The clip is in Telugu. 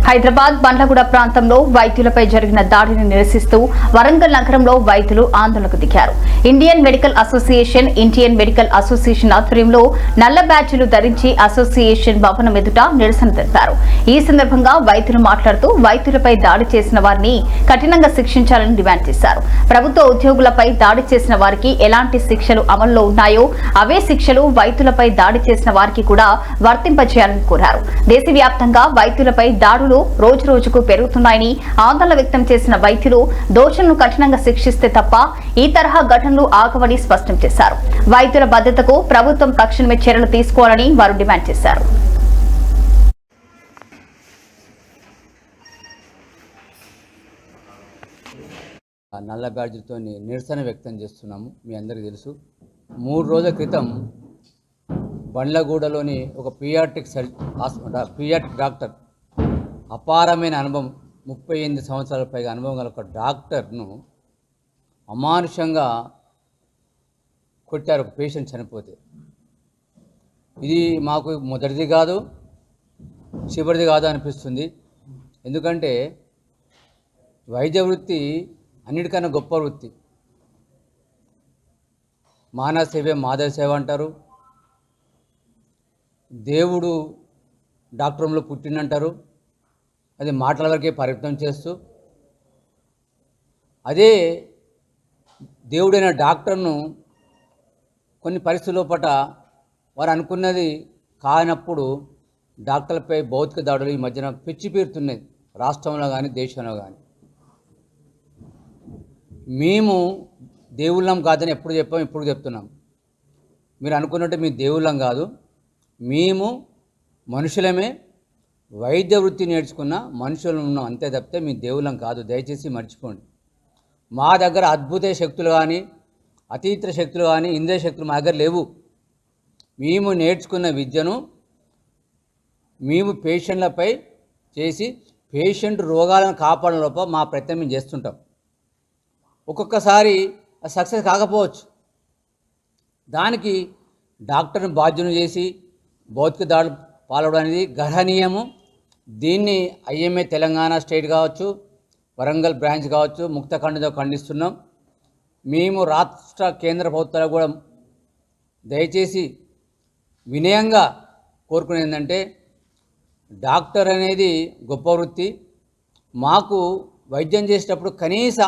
హైదరాబాద్ బండ్లగూడ ప్రాంతంలో వైద్యులపై జరిగిన దాడిని నిరసిస్తూ వరంగల్ నగరంలో వైద్యులు ఆందోళనకు దిగారు. ఇండియన్ మెడికల్ అసోసియేషన్ ఆధ్వర్యంలో నల్ల బ్యాడ్జీలు ధరించి అసోసియేషన్ భవనం ఎదుట నిరసన తెలిపారు. ఈ సందర్భంగా వైద్యులు మాట్లాడుతూ వైద్యులపై దాడి చేసిన వారిని కఠినంగా శిక్షించాలని డిమాండ్ చేశారు. ప్రభుత్వ ఉద్యోగులపై దాడి చేసిన వారికి ఎలాంటి శిక్షలు అమల్లో ఉన్నాయో అవే శిక్షలు వైద్యులపై దాడి చేసిన వారికి కూడా వర్తింపజేయాలని కోరారు. దేశవ్యాప్తంగా వైద్యులపై దాడులు రోజురోజుకు పెరుగుతున్నాయని ఆందోళన వ్యక్తం చేసిన వైద్యులు దోషులను కఠినంగా శిక్షిస్తే తప్ప ఈ తరహా ఘటనలు ఆగవని స్పష్టం చేశారు. వైద్యుల భద్రతకు ప్రభుత్వం తక్షణమే చర్యలు తీసుకోవాలని వారు డిమాండ్ చేశారు. నల్ల బ్యాడ్జీలతో నిరసన వ్యక్తం చేస్తున్నాము. మీ అందరికీ తెలుసు, 3 రోజుల క్రితం బండ్లగూడలోని ఒక పీడియాట్రిక్ డాక్టర్, అపారమైన అనుభవం, 38 సంవత్సరాల పైగా అనుభవం గల ఒక డాక్టర్ను అమానుషంగా కొట్టారు. ఒక పేషెంట్ చనిపోతే ఇది మాకు మొదటిది కాదు, చివరిది కాదు అనిపిస్తుంది. ఎందుకంటే వైద్య వృత్తి అన్నిటికన్నా గొప్ప వృత్తి. మానవ సేవే మాధవ సేవ అంటారు. దేవుడు డాక్టర్లో పుట్టినంటారు. అది మాటల వరకే పరిమితం చేస్తూ అదే దేవుడైన డాక్టర్ను కొన్ని పరిస్థితుల పట్ల వారు అనుకున్నది కానప్పుడు డాక్టర్లపై భౌతిక దాడులు ఈ మధ్యన పెచ్చిపీరుతున్నాయి, రాష్ట్రంలో కానీ దేశంలో కానీ. మేము దేవుళ్ళం కాదని ఎప్పుడు చెప్పాం, ఇప్పుడు చెప్తున్నాం. మీరు అనుకున్నట్టు మీ దేవుళ్ళం కాదు, మేము మనుషులమే, వైద్య వృత్తి నేర్చుకున్న మనుషులు ఉన్నాం, అంతే తప్పితే మీ దేవుళ్ళం కాదు. దయచేసి మర్చిపోండి. మా దగ్గర అద్భుత శక్తులు కానీ అతీత శక్తులు కానీ ఇంద్రియ శక్తులు మా దగ్గర లేవు. మేము నేర్చుకున్న విద్యను మేము పేషెంట్లపై చేసి పేషెంట్ రోగాలను కాపాడడం లోపల మా ప్రయత్నం మేము చేస్తుంటాం. ఒక్కొక్కసారి సక్సెస్ కాకపోవచ్చు. దానికి డాక్టర్ని బాధ్యుని చేసి భౌతిక దాడులు పాల్గొనడం అనేది గర్హనీయము. దీన్ని ఐఎంఏ తెలంగాణ స్టేట్ కావచ్చు, వరంగల్ బ్రాంచ్ కావచ్చు, ముక్తఖండంతో ఖండిస్తున్నాం. మేము రాష్ట్ర కేంద్ర ప్రభుత్వాలు కూడా దయచేసి వినయంగా కోరుకునేది ఏంటంటే, డాక్టర్ అనేది గొప్ప వృత్తి. మాకు వైద్యం చేసేటప్పుడు కనీస